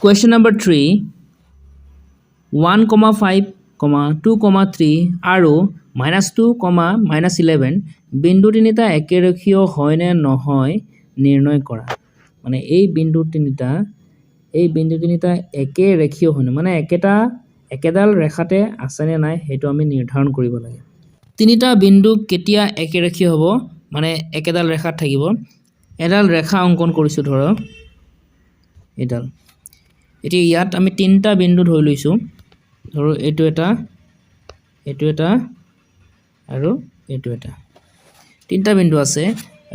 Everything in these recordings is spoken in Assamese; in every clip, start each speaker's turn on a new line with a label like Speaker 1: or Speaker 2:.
Speaker 1: Question number 3, 1,5, 2,3 আৰু -2, -11 বিন্দু তিনিটা একেৰেখীয় হয় নে নহয় নিৰ্ণয় কৰা। মানে এই বিন্দু তিনিটা একেৰেখীয় হয় মানে একেডাল ৰেখাতে আছে নে নাই সেইটো আমি নিৰ্ধাৰণ কৰিব লাগে। তিনিটা বিন্দু কেতিয়া একেৰেখীয় হ'ব মানে একেডাল ৰেখাত থাকিব। এডাল ৰেখা অংকন কৰিছো ধৰক এডাল। এতিয়া ইয়াত আমি তিনিটা বিন্দু ধৰি লৈছো। ধৰো এইটো এটা আৰু এইটো এটা। তিনিটা বিন্দু আছে।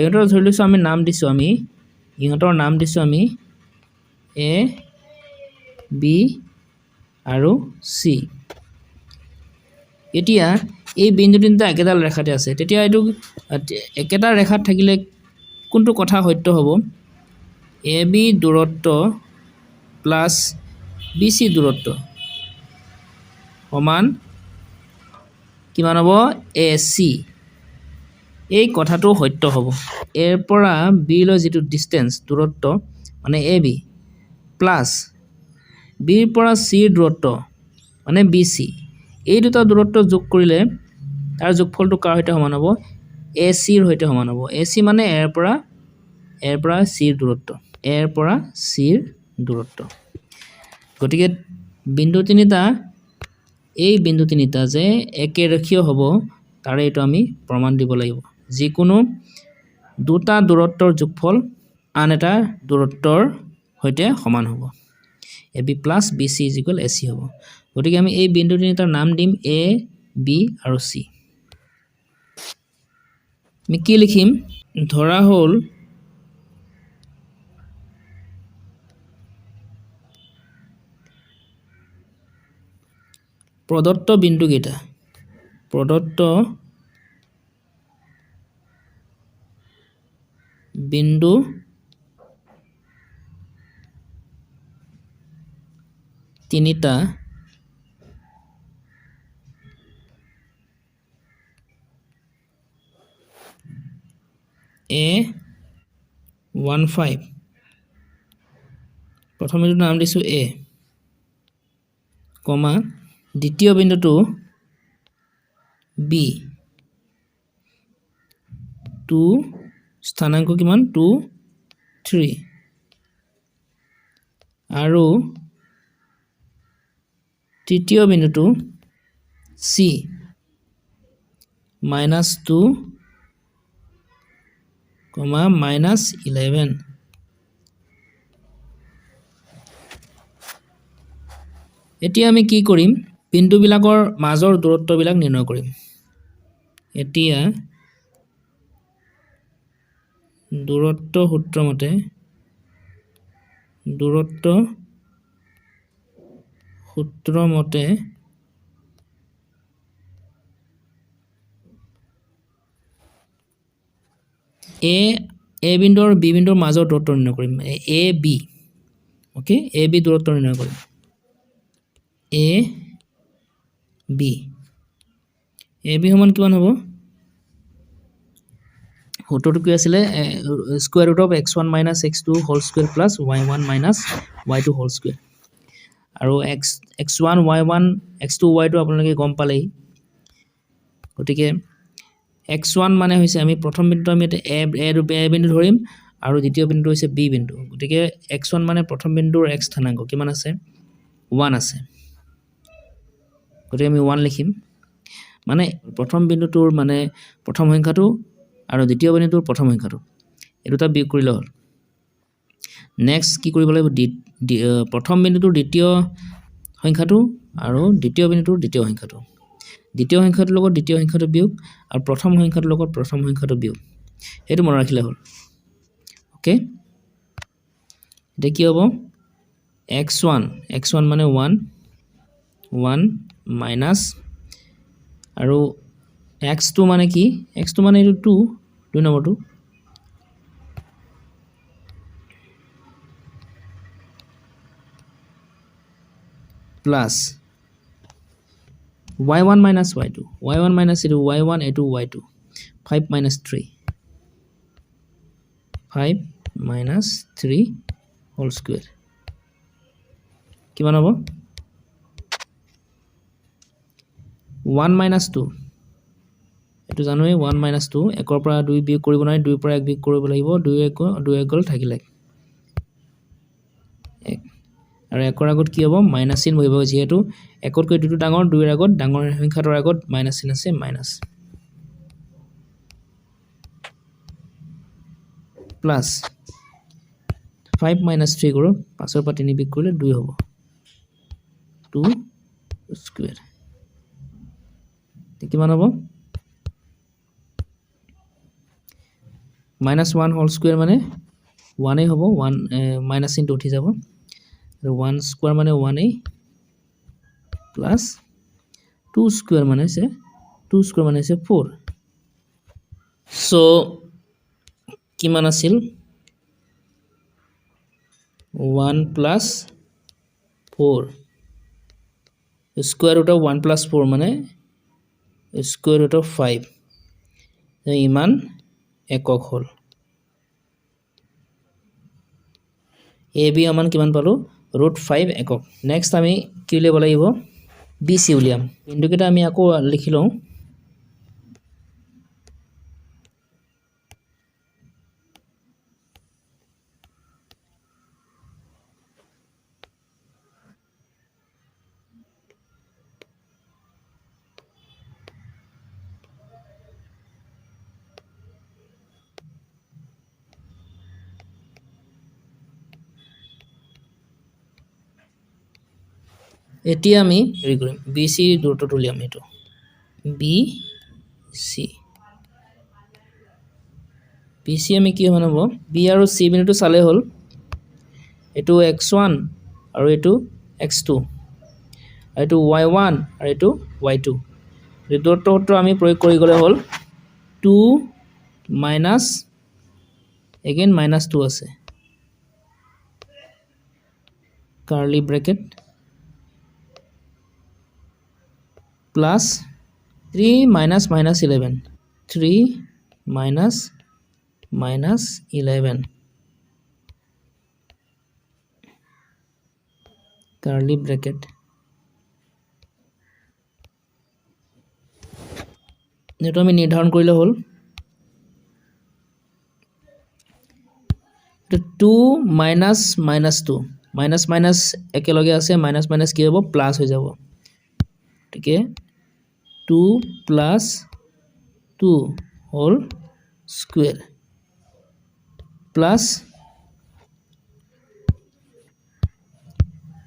Speaker 1: ইহঁতৰ ধৰি লৈছো আমি নাম দিছো আমি A, B আৰু C। এতিয়া এই বিন্দু তিনিটা একেডাল ৰেখাতে আছে। তেতিয়া এইটো একেটা ৰেখাত থাকিলে কোনটো কথা সত্য হ'ব? AB দূৰত্ব প্লাছ BC দূৰত্ব সমান কিমান হ'ব? AC। এই কথাটো সত্য হ'ব। এৰ পৰা B লৈ যিটো ডিসটেন্স দূৰত্ব মানে AB প্লাছ B ৰ পৰা C ৰ দূৰত্ব মানে BC। এই দুটা দূৰত্ব যোগ কৰিলে তাৰ যোগফলটো কাৰ সৈতে সমান হ'ব? AC ৰ সৈতে সমান হ'ব। AC মানে এৰ পৰা C ৰ দূৰত্ব। গতিকে এই বিন্দু তিনিটা যে একেৰেখীয় হ'ব তাৰে এইটো আমি প্ৰমাণ দিব লাগিব। যিকোনো দুটা দূৰত্বৰ যোগফল আন এটা দূৰত্বৰ সৈতে সমান হ'ব। AB plus BC = AC হ'ব। গতিকে আমি এই বিন্দু তিনিটাৰ নাম দিম A, B আৰু C। আমি কি লিখিম? ধৰা হ'ল প্ৰদত্ত বিন্দু তিনিটা A15 প্ৰথম বিন্দুৰ নাম দিছো A, দ্বিতীয় বিন্দুটো B, 2 স্থানাংক কিমান? 2, 3 আৰু তৃতীয় বিন্দুটো C, -2, -11। এতিয়া আমি কি কৰিম? বিন্দুবিলাকৰ মাজৰ দূৰত্ববিলাক নিৰ্ণয় কৰিম। এতিয়া দূৰত্ব সূত্ৰ মতে A বিন্দু আৰু B বিন্দুৰ মাজৰ দূৰত্ব নিৰ্ণয় কৰিম। AB, ওকে, AB দূৰত্ব নিৰ্ণয় কৰিম। AB সমান কিমান হ'ব? সূত্ৰটো কি আছিলে? Square root of x1 - x2 whole square plus y1 - y2 whole square. আৰু x1 y1 x2 y2 আপোনালোকে গম পালেই। গতিকে x1 মানে হৈছে আমি প্ৰথম বিন্দুটো আমি A বিন্দু ধৰিম আৰু দ্বিতীয় বিন্দু হৈছে B বিন্দু। গতিকে x1 মানে প্ৰথম বিন্দুৰ x স্থানাংক কিমান আছে? 1 আছে। গতিকে আমি 1 লিখিম। মানে প্ৰথম বিন্দুটোৰ মানে প্ৰথম সংখ্যাটো আৰু দ্বিতীয় বিন্দুটোৰ প্ৰথম সংখ্যাটো এই দুটা বিয়োগ কৰিলে হ'ল। নেক্সট কি কৰিব লাগিব? প্ৰথম বিন্দুটোৰ দ্বিতীয় সংখ্যাটো আৰু দ্বিতীয় বিন্দুটোৰ দ্বিতীয় সংখ্যাটো। দ্বিতীয় সংখ্যাটোৰ লগত দ্বিতীয় সংখ্যাটো বিয়োগ আৰু প্ৰথম সংখ্যাটোৰ লগত প্ৰথম সংখ্যাটো বিয়োগ। সেইটো মনত ৰাখিলে হ'ল। ওকে, এতিয়া কি হ'ব? x1 মানে 1 মাইনাছ আৰু x2 মানে কি? x2 মানে এইটো 2 নম্বৰটো plus y1 minus y2, y1 minus এইটো y1, এইটো y2, 5 minus 3 whole square কিমান হ'ব 1 - 2 এটো জানোৱে 1 - 2 1 পৰা 2 বিয়োগ কৰিব নাই 2 পৰা 1 বিয়োগ কৰিব লাগিব 2 1 গল থাকিলে 1 আৰু 1 ৰ আগত কি হ'ব মাইনাস চিন বহিব যেহেতু 1 তকৈ 2 টো ডাঙৰ 2 ৰ আগত ডাঙৰ সংখ্যাটোৰ আগত মাইনাস চিন আছে মাইনাস প্লাস 5 - 3 কৰো 5 ৰ পৰা 3 বিয়োগ কৰিলে 2 হ'ব 2 স্কয়াৰ কিমান হ'ব -1 হোল স্কয়াৰ মানে 1 হ'ব 1 মাইনাস চিনটো উঠি যাব আৰু 1 স্কয়াৰ মানে 1 প্লাস 2 স্কয়াৰ মানে 4 সো কিমান আছিল 1 plus 4 square root of 1 plus 4 মানে square root of 5 ইমান একক হল ab আমান কিমান পালো √5 একক নেক্সট আমি কি উলিয়াব লাগিব bc উলিয়াম বিন্দুকেইটা আমি আকৌ লিখি লওঁ এতিয়া আমি হেৰি কৰিম BC দূৰত্বটো উলিয়াম এটো BC আমি কি বনাব B আৰু C বিন্দুটো চালে হল এটো x1 আৰু এটো x2 আৰু এটো y1 আৰু এটো y2 এই দূৰত্ব সূত্ৰ আমি প্ৰয়োগ কৰি গলে হল 2 minus again -2 আছে curly bracket plus 3 minus -11 3 minus -11 curly bracket নেটো আমি নিৰ্ধাৰণ কৰিলে হল 2 minus -2 minus minus একেলগে আছে minus minus কি হ'ব প্লাস হৈ যাব ঠিক আছে 2 plus 2 whole square plus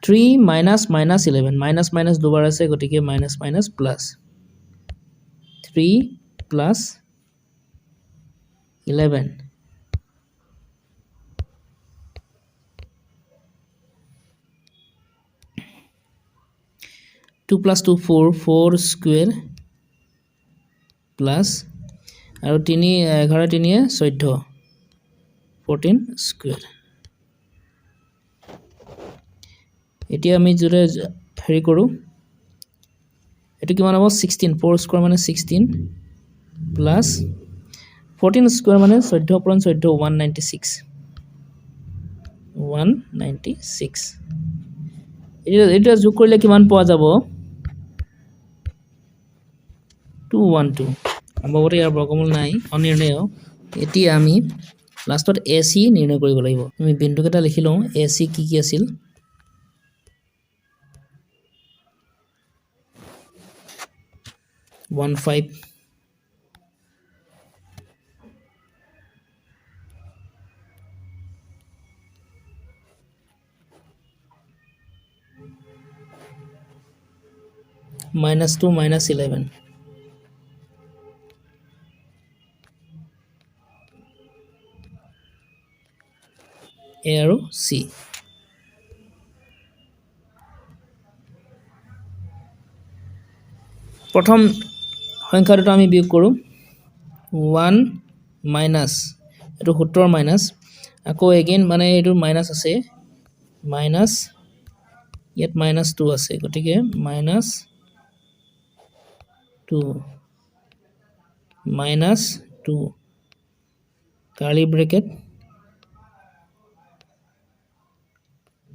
Speaker 1: 3 minus -11 minus minus দুবাৰ আছে গতিকে minus minus plus 3 plus 11 2 plus 2 4 square plus আৰু 3 11 3 14 14 square এতিয়া আমি যদি হেৰি কৰো এটো কিমান হ'ব 16 4 স্কয়াৰ মানে 16 plus 14 স্কয়াৰ মানে 14 * 14 196 196 এটা যোগ কৰিলে কিমান পোৱা যাব 212 সম্ভৱতঃ ইয়াৰ বৰ্গমূল নাই অনিৰ্ণেয় এতিয়া আমি লাষ্টত AC নিৰ্ণয় কৰিব লাগিব আমি বিন্দুকেইটা লিখি লওঁ AC কি আছিল -1.5 -2 -11 A আৰু C প্ৰথম সংখ্যাটো আমি বিয়োগ কৰো 1 minus এটো 70 মাইনাস আকৌ এগেইন মানে এটো মাইনাস আছে মাইনাস ইয়াত -2 আছে গতিকে -2 -2 curly bracket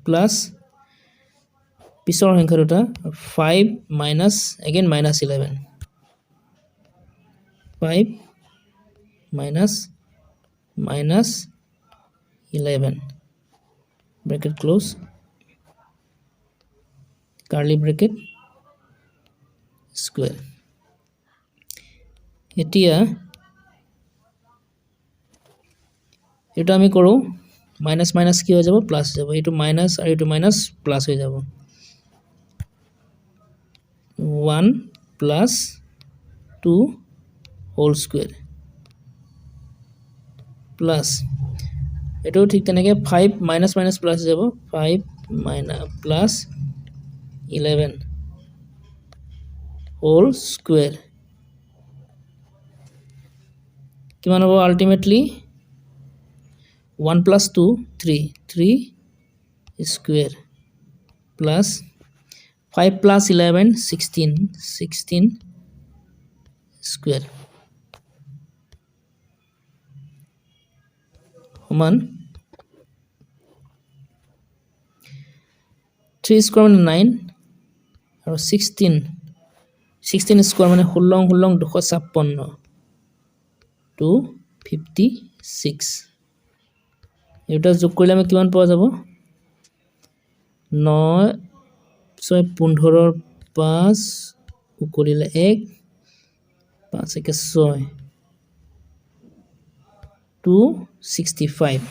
Speaker 1: plus পিছৰ সংখ্যা দুটা 5 minus again minus 11 5 minus 11 bracket close curly bracket square এতিয়া এটা আমি কৰো মাইনাস মাইনাস কি হৈ যাব প্লাস যাব এটো মাইনাস আৰু এটো মাইনাস প্লাস হৈ যাব 1 plus 2 whole square plus এটো ঠিক তেনেকে 5 minus minus plus যাব 5 minus plus 11 whole square কিমান হ'ব ultimately 1 plus 2 3 square plus 5 plus 11 16 square সমান 3 square মানে 9 আৰু 16 square মানে 16 256 256 এটা যোগ কৰিলে আমি কিমান পোৱা যাব 9 6 15 5 উকলিলে 1 5 1 6 265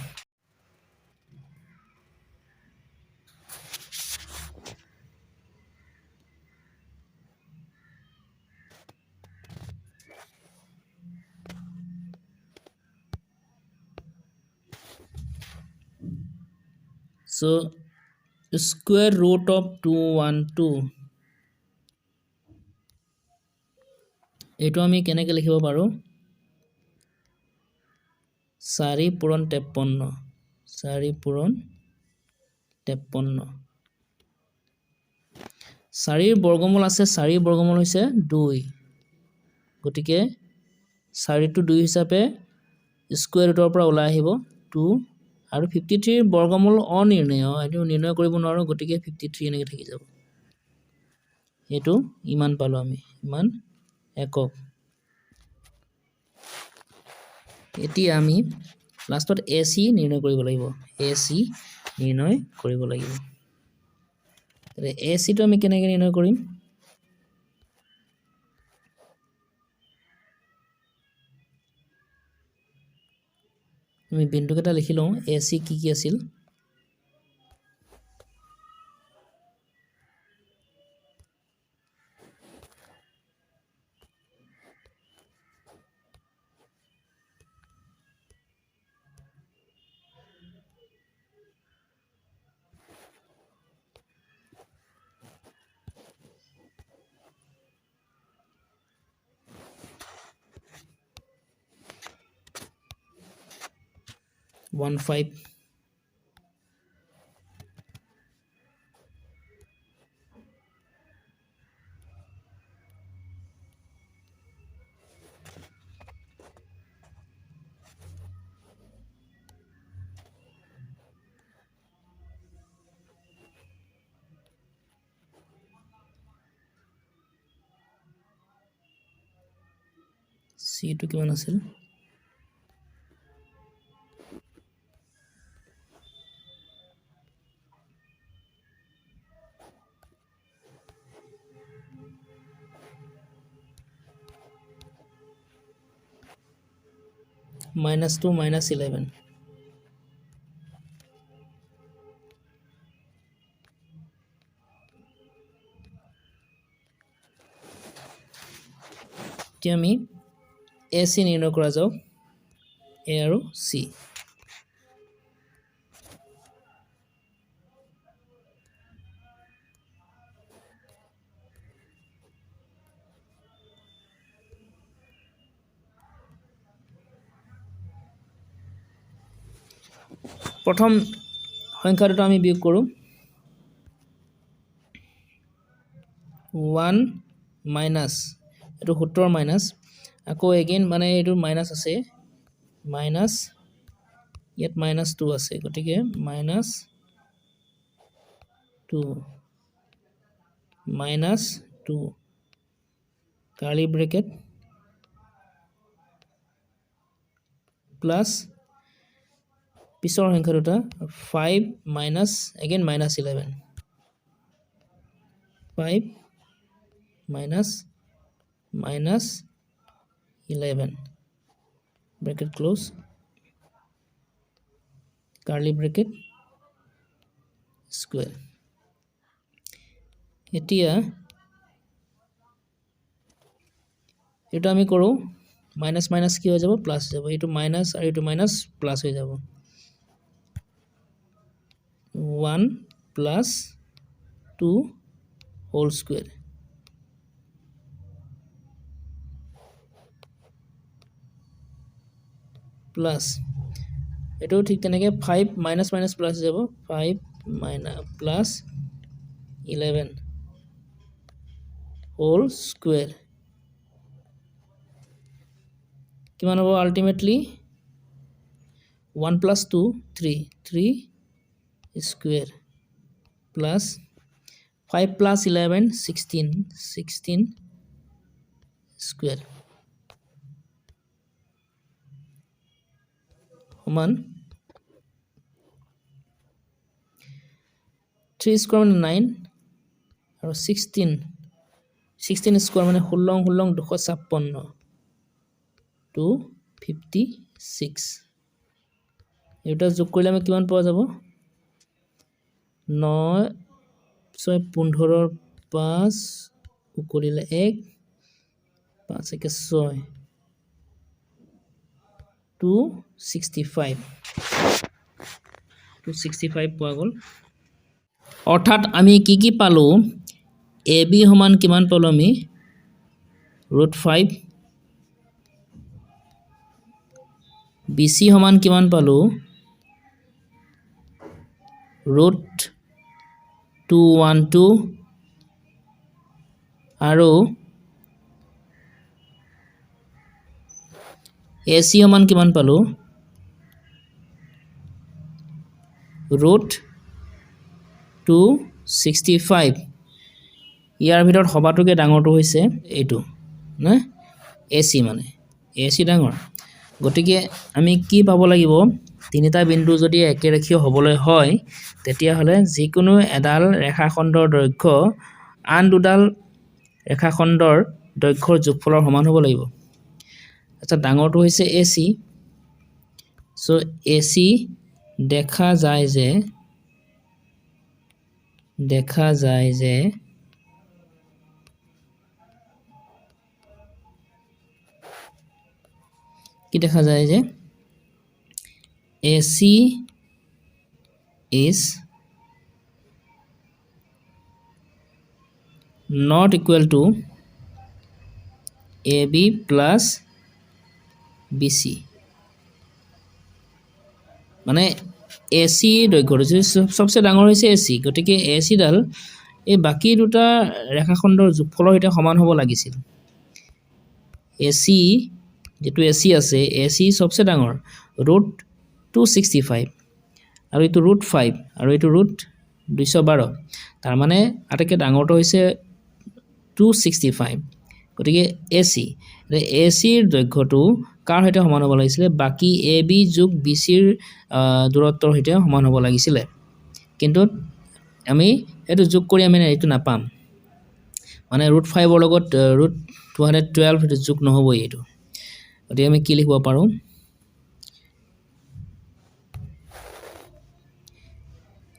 Speaker 1: so square root of 212 এটো আমি কেনেকৈ লিখিব পাৰো 4 পূৰণ 53 4 পূৰণ 53 4 ৰ বৰ্গমূল আছে 4 ৰ বৰ্গমূল হৈছে 2 গতিকে 4 টো 2 হিচাপে স্কয়াৰ ৰুটৰ পৰা ওলাই আহিব 2 আৰু 53 ৰ বৰ্গমূল অনিৰ্ণয় এটো নিৰ্ণয় কৰিব নোৱাৰো গতিকে 53 এনেকৈ থাকি যাব এটো ইমান পালো আমি ইমান একক এতিয়া আমি লাষ্টত AC নিৰ্ণয় কৰিব লাগিব AC নিৰ্ণয় কৰিব লাগিব তাৰে AC টো আমি কেনেকৈ নিৰ্ণয় কৰিম আমি বিন্দুকেইটা লিখি লওঁ AC কি আছিল 15 C টো কিমান আছিল -2 -11 এতিয়া আমি AC নিৰ্ণয় কৰা যাওক A আৰু C প্ৰথম সংখ্যাটো আমি বিয়োগ কৰো 1 মাইনাস এটো 70 মাইনাস আকৌ এগেইন মানে এটো মাইনাস আছে মাইনাস ইয়াত -2 আছে গতিকে -2 minus 2 curly bracket plus পিছৰ সংখ্যা দুটা 5 minus again minus 11 5 minus minus 11 bracket close curly bracket square এতিয়া এটা আমি কৰো মাইনাস মাইনাস কি হৈ যাব প্লাস যাব এটো মাইনাস আৰু এটো মাইনাস প্লাস হৈ যাব 1 plus 2 whole square plus এটো ঠিক তেনেকে 5 minus minus plus যাব 5 minus plus 11 whole square কিমান হ'ব ultimately 1 plus 2 3 square plus 5 plus 11 16 square সমান 3 square মানে 9 আৰু 16 square মানে 16 256 256 এটা যোগ কৰিলে আমি কিমান পোৱা যাব 9 6 15 5 কৰিলে 1 5 1 6 265 পোৱা গ'ল অৰ্থাৎ আমি কি পালো AB সমান কিমান পালো আমি √5 BC সমান কিমান পালো √212 আৰু AC সমান কিমান পালো √265 ইয়াৰ ভিতৰত সবাটোকে ডাঙৰটো হৈছে এইটো না AC মানে AC ডাঙৰ গতিকে আমি কি পাব লাগিব তিনিটা বিন্দু যদি একেৰেখীয় হ'বলৈ হয় তেতিয়া হলে যিকোনো এডাল ৰেখাখণ্ডৰ দৈৰ্ঘ্য আন দুডাল ৰেখাখণ্ডৰ দৈৰ্ঘ্যৰ যোগফলৰ সমান হ'ব লাগিব আচ্ছা ডাঙৰটো হৈছে AC সো AC দেখা যায় যে কি দেখা যায় যে AC is not equal to AB plus BC মানে AC দৈৰ্ঘ্য সবচেয়ে ডাঙৰ হৈছে AC গতিকে AC ডাল এই বাকি দুটা ৰেখাখণ্ডৰ যোগফলৰ সৈতে সমান হ'ব লাগিছিল AC যেটো AC আছে AC সবচেয়ে ডাঙৰ √265 আৰু এটো √5 আৰু এটো √212 তাৰ মানে আটাইতকৈ ডাঙৰটো হৈছে 265 গতিকে AC ৰ দৈৰ্ঘ্যটো কাৰ সৈতে সমান হ'ব লাগিছিল বাকি AB যোগ BC ৰ দূৰত্বৰ সৈতে সমান হ'ব লাগিছিল কিন্তু আমি এটো যোগ কৰি আমি এটো নাপাম মানে √5 ৰ লগত √212 এটো যোগ নহবই এটো গতিকে আমি কি লিখিব পাৰো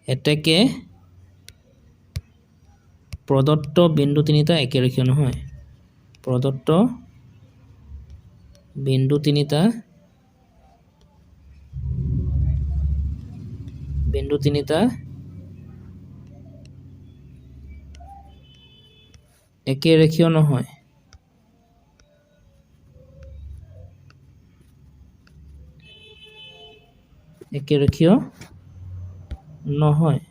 Speaker 1: এতেকে প্ৰদত্ত বিন্দু তিনিটা একেৰেখীয় নহয় প্ৰদত্ত বিন্দু তিনিটা একেৰেখীয় নহয় একেৰেখীয় নহয়